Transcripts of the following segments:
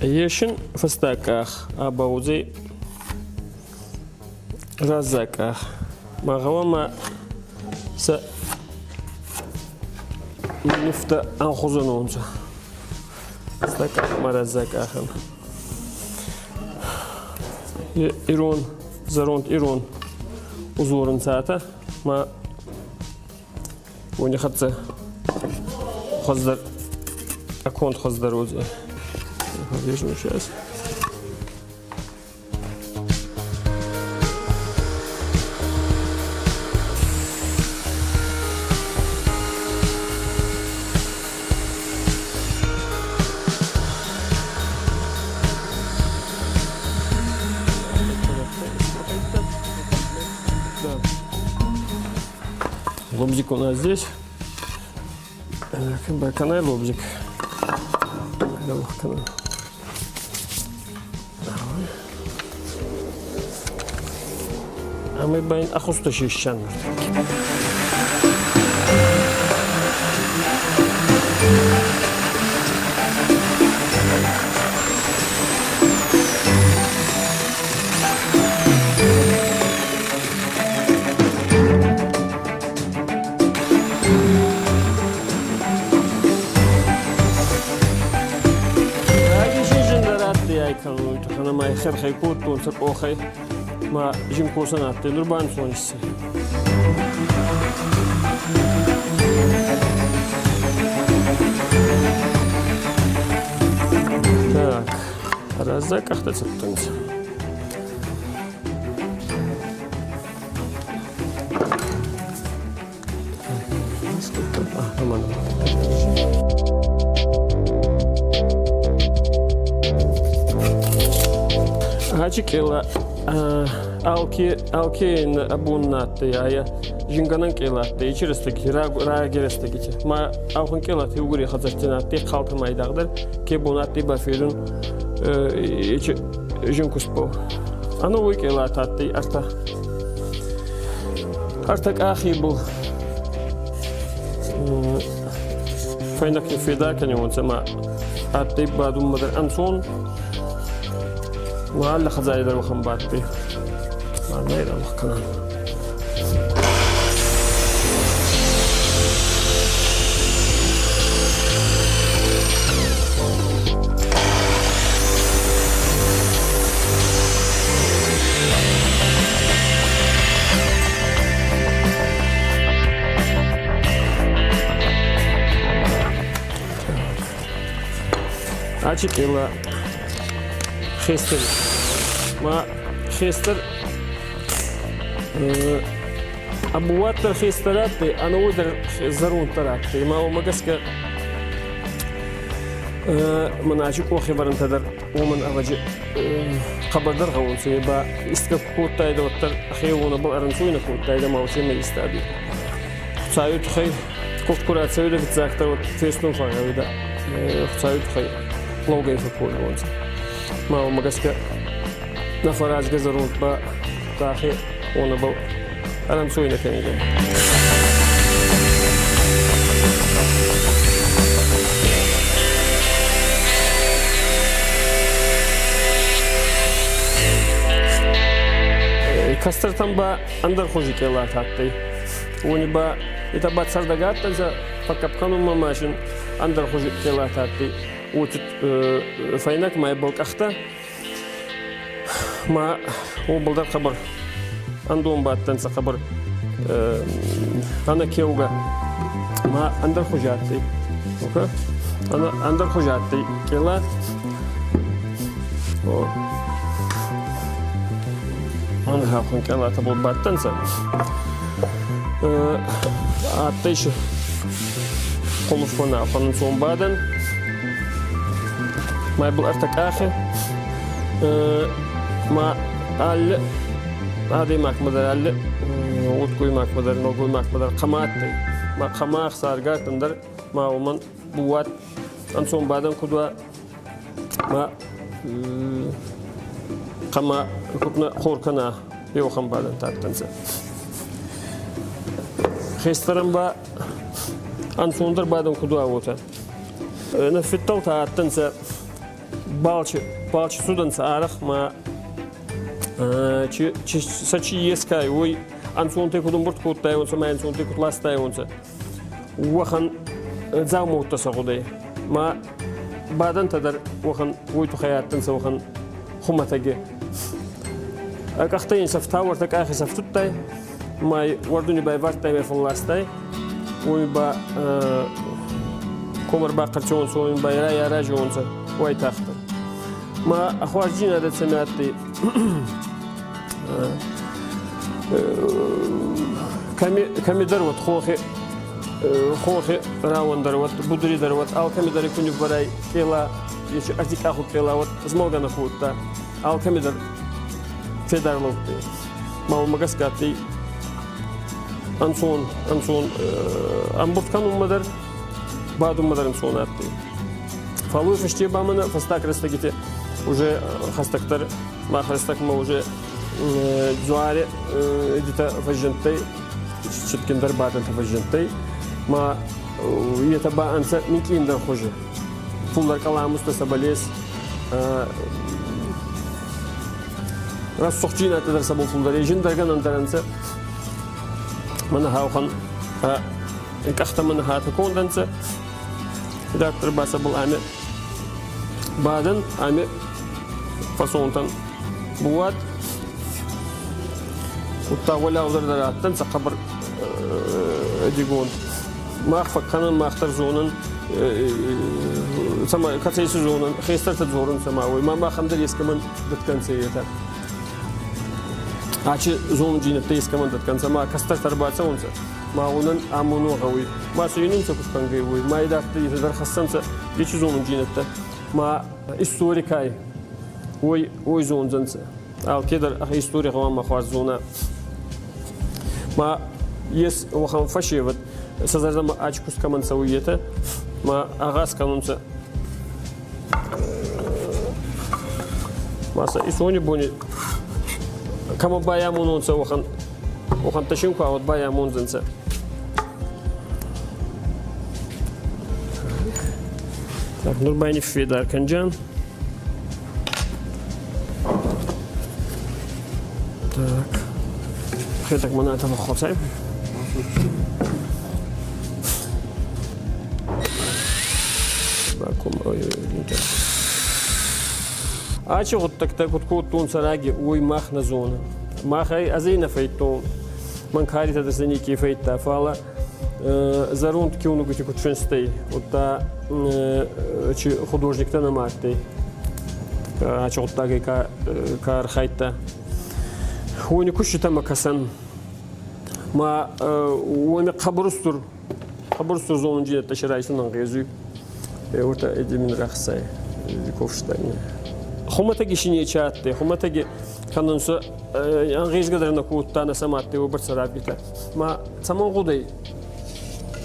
يشن فستاكاخ أبوزي رزاكاخ ما هو ما س نفتا أنخزنونسا فستاكاخ ما رزاكاخ إيرون زرونت إيرون وزورن ساعته ما وني خدت خزر أكونت خزر وزي ليش مش عايز лобзик у нас здесь. Канай лобзик. А мы байн ахусташи щан. أنا ما يخير خيكون تونسك أخي ما جيم كوسنات تدربان سونيس так раззак ахта цептунс tamam Ачикела алки абуннат я жинганан келатты чирестеги рагерестеги ма алхын келат югури хазартинатты калтырмайдагдар кебонатты баферун жинкуспо ана ой келататты артак ахи бул файнак феда каньон сама атты бадум мадар ансон وهلا خزايدر وخنباتي ما نيرا كمان ачикела خيستر ما خيستر أبوات الخيسترات أنا ودر زرون ترات ما هو مقصك من عشق وخبر تدر ومن أرجع قبل در غون سيبا استكب كوت تايدا وتر خيونا بأرنسوينا كوت تايدا ما هو شيء ما يستعدي سايد خير كوكورات سايد في تزاكتر وتفيسنون فايا ودا سايد خير لوجي في كل غونس ما هو مقصك نفراج جزرون با تاخي ونبو أنا مسوينا كنيجا كسترتم با أندر خوشي كلا تاتي وني با يتبات سردقات تنسى فكب كانوا ما ماشين أندر خوشي كلا تاتي وتت فينك ما يبوك أخته ما هو بلدر خبر عندهم بعد تنسى خبر أنا كيوغا ما عندر خجاتي أوكي أنا عندر خجاتي كلا أنا هاخون كلا تبغى بعد تنسى أعطيش خلص فنا فنصوم بعدين ما يبغى أرتك آخر ما al هذه معك مدر al وتكوي معك مدر نقول معك مدر قماتي ما قماخ سارقات ندر ما ومن بوات أنصوم بعدين كدوا ما قما كنا خوركنا يوخم بعدين تنسى خيسترن با أنصوندر بعدين كدوا وتا نفت توتا تنسى balçı sudan sağırıq ma saçı yeskay oy anson te kudum burt kutay onsa ma anson te kutlastay onsa waxan zamut tasaqudey ma badan tadar waxan oy tu hayattan sa waxan xumatagi aqaxtayn saftawar ta qaxi saftutay ma warduni bay vartay me fullastay oy ba komar ba qarchon so oy ba ya rajonsa oy taxta ما أخوارجينا هذا سمعتي كمي دروت خوخي راون دروت بدري دروت أو كمي دري كوني براي كيلا يش أجيك أخو كيلا وات زموجنا خوتا أو كمي در في دار لوتي ما هو مجسكاتي أنسون أمبوت كانوا مدر بعدهم مدر أنسوناتي فالوي فشتي بامنا فستاك رستقيتي уже хастактар ма хастак ма уже зуаре эдита фажентай читкендер бадан фажентай ма ета ба анса микиндан хоже фулдар каламус та сабалес раз сохчина тадар сабул фулдар ежин дарган андаранса мана хаухан инкахта мана хата конданса доктор басабул ами бадан ами فصونتن بوات وطاولة وزردرات تنسى قبر ديجون ما أخفق كان ما أختار زونن سما كتيس زونن خيستر تزورن سماوي ما خندر يسكمن دتكن سيئتا عشان زون جينة تيس كمان دتكن سما كستر تربات سونسا ما ونن أمونو قوي ما سينين سكوت كان قوي ما إذا تقدر خصنسا يش زون جينة ما إستوري كاي وي زون زنسة أو كده أخي إستوري قوام مخوار زونا ما يس وخم فشيفت سازر ما أشكوس كمان سويته ما أغاز كانونسا ما سإسوني بوني كم بايا مونونسا وخم تشينكوا أو بايا مون زنسة نور بايني في دار كنجان так خيتك مناطق الخصيب باكم اشي غتك تكون تون سراجي وي ماخنا زونه ماخي ازينا فيتون من كاري تدرسني كيف فيتا فالا زارунт киуну гути кутшенстей вот чи художник-то на марте а чё вот так кар хайта хуйни кушита макасан ма уми қабрустур зонун жиет таширайсынан гезу орта эдимин рахсай ковштайны хоматаги шине чатты хоматаги канунсо ангезгадарна куттана саматты оберсарабита ма самон гудай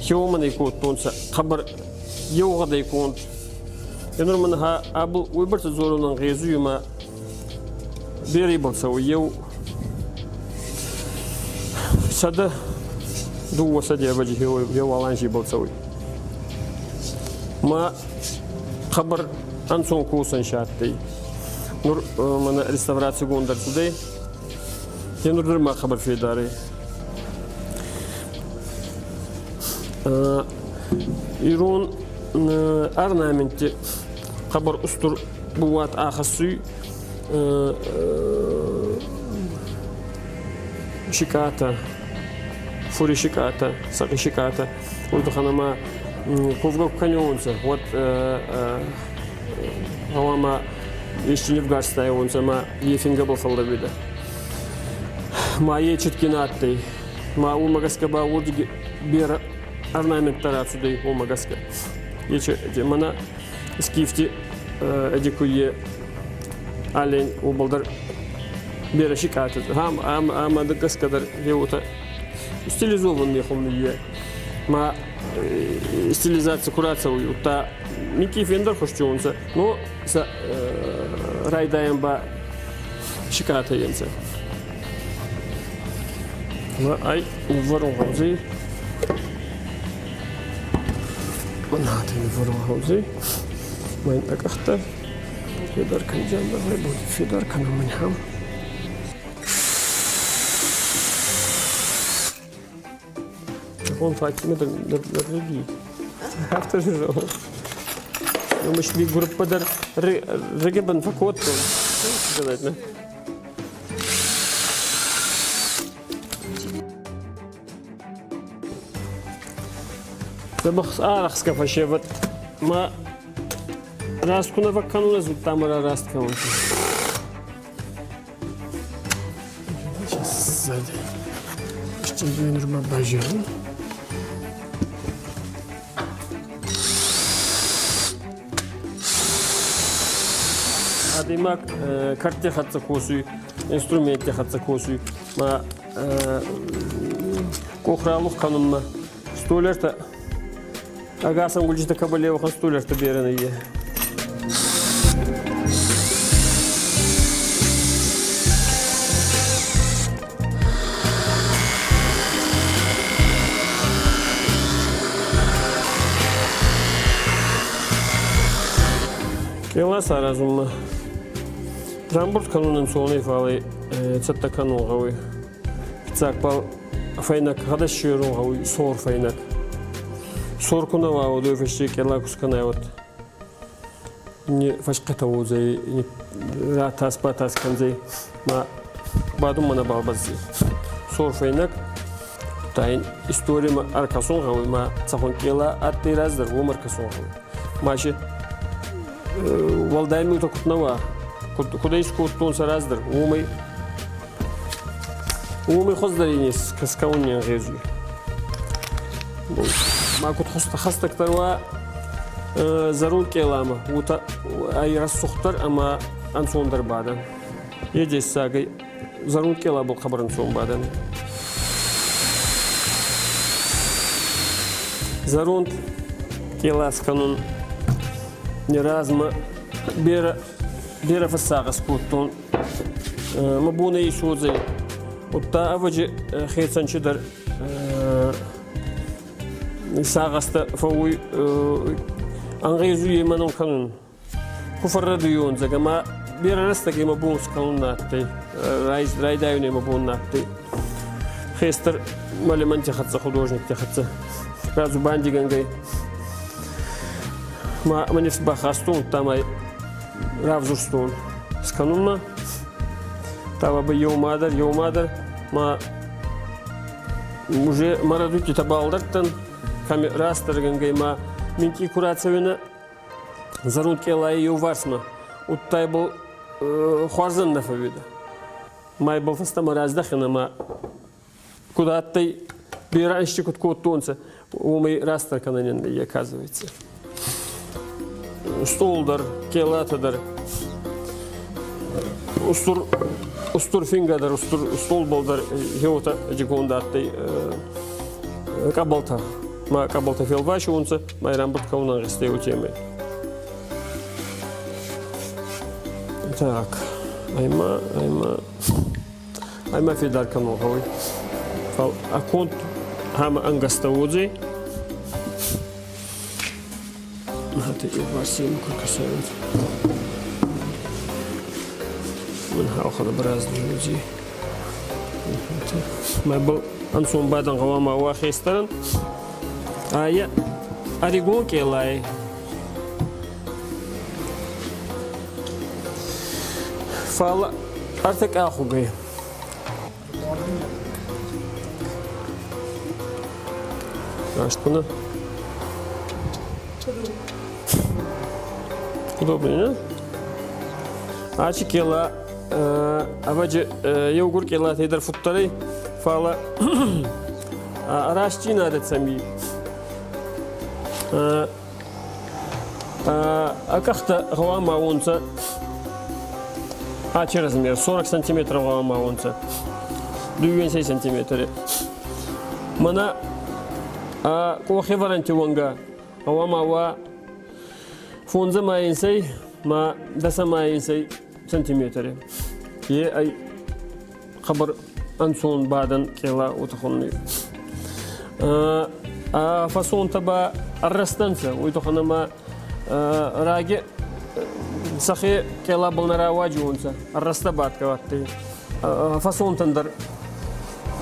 хиоманы куттунса қабр йоғадай кунт енурман ха абу оберса зорунан гезу ма бери болса йо сада дуwa садя ваджи йо аланжи болса ما خبر أنسون كوسن شاتي نور من ريستوراتي قوندر تدي ينور ما خبر في داري يرون أرنامنتي خبر أسطر بوات آخسي شكاتا فوري شكاتا ساقي شكاتا قلت خنا ما كوفغو كانيونسا вот هوما يشتني в гастай онса ма ефинга болфалда биде ма ечиткинатты ма умагаска ба урди бер орнаментара отсюда умагаска ече мана скифти эдикуе ален убалдар бер шикаты хам мадагаскадар еута стилизованный хомие ма стилизация курация уюта мики фендер хочется но за райдаем ба шиката енце ма ай ворон хаузи манат ворон хаузи майн акахта Fedor Kancan da ne bu? Fedor Kanımın ham. Он Фатима дорогие. Автор же. Ну мы шли группа дар регебан факот. Сказать, да? Забах арахска фашеват. Ма раскуна ваккану назут тамара растка он. Сейчас сзади. Что я не рубаю бажу. Адимак карте хатса косуй, инструменте хатса косуй. Ма кохралух канунма. Столерта агасан гулжита кабалева хан столерта берене. Келас аразумма. Рамбурт канунын соны фалы цатта канун гавы. Цак пал файнак хадаш шурун гавы сор файнак. Сор куна ва одофеши кела кускана вот. Не фашката узай не ратас патас канзай. Ма бадум мана балбази. Сор файнак тайн история ма аркасон гавы ма цахон кела аттираздыр умар касон гавы. Маши Валдайми утакутнава. Куда искутун сараздыр. Умый хоздаринис каскауния гезу. Макут хастактарва зарун келама. Ута ай рассухтар ама ансондар бадан. Едес сагай зарун кела был хабаран сон бадан. Зарун келас канун не раз мы бера фасага скуттон мы буна и шузы вот та аваджи хейтсан чидар сагаста фауи ангезу еманон канун куфаррадуйон загама бера растаги мы бун сканун натты райдаюне мы бун натты хейстер малеман техатса художник техатса разу банди гангай ما نفس بخاستون تامای رافزورستون سکنون ما تابا به یوم مادر ما уже марадути табалдартан ками растергангай ма минки курацевина зарун келай юварсма уттай был хуарзан нафавида май был фаста мараздахина ма куда оттай биранщик куткотонца умай растеркананен и оказывается Stolдар, kelatadır, ustur fingadır, stol baldır, hevota cikonda attı, kabalta, ma kabalta felvaşı onsa, ma rambut kavuna giste uçeme. Так, ayma fedar kanal havay. Fal akont ham angasta uzi. Hadi varsayım kurkasayım. Ben hauxada biraz dinleyeceğim. Ben bu anson badan kavama vaxistarın. Aya arigon kelay. Fala artık ahugay. Aşkına. Удобно, да? Ачи кела, аваджи йогур кела тейдар футтарей, фала рашти надо сами. А как-то гавама онца, размер 40 сантиметров гавама онца, 20 сантиметров. Мана кохе варанти вонга, гавама ва фонза майинсай, ма даса майинсай сантиметры. Е ай хабар ансон бадан кела утахонны. Фасон таба аррастанца, уйтаханама раги سخي كلا بلنا واجونسا الرستا بات كواتي فصون تندر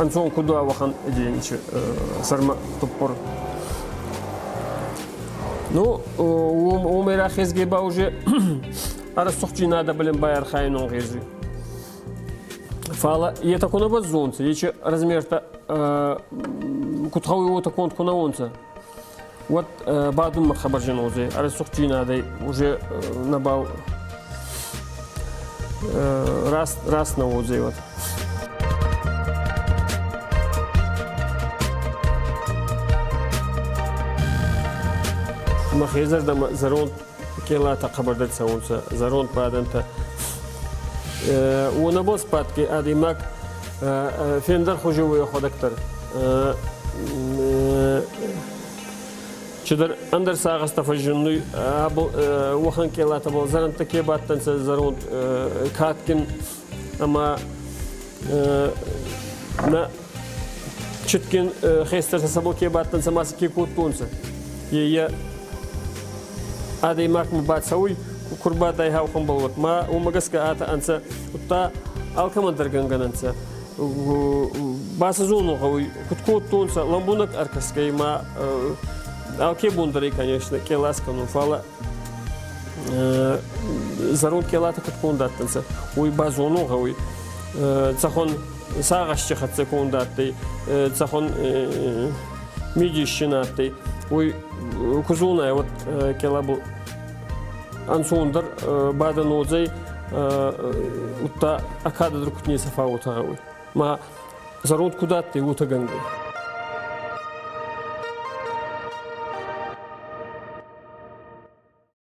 أنسون كدوا وخن إجينش سرما تبور نو وميرا خيزجي باوجي أرسخ جينا دبلن باير خاينون غيزي فعلا يتكون بزونسا يجي размерта كتخوي وتكون كونونسا вот بعد ما خبر جنوزي أرسخ جينا داي уже نباو راس نوزي вот ما خيزر دم زرون كلا تقبل تسوونسا زرون بعد أنت ونبوس بعد كي أديمك فيندر خجوي ياخد أكتر شدر أندر ساعة استفجنوي أبو وخن كلا تبو زرن تكي بعد تنسى زرون كاتكن أما نا شتكن خيستر سبو كي بعد تنسى ماسكي كوتونسا هي هذا ماك مبات سوي وكربات ده هاو خم بلوت ما ومجلس كأتا أنسى وتا ألكمان درجان أنسى وباسزونه قوي كتكوت تونسى لامبونك أركس كي ما أوكي بوندري كان يشنا كلاس كانوا فلا زارون كلاتا كتكون دات أنسى ويبازونه قوي تخون ساعش تخت تكون داتي تخون ميجي شناتي وكزونا вот كلابو أنسوندر بعد نوزي وتا أكاد دركني سفاوتها ما زارود كودات تي وتجنجي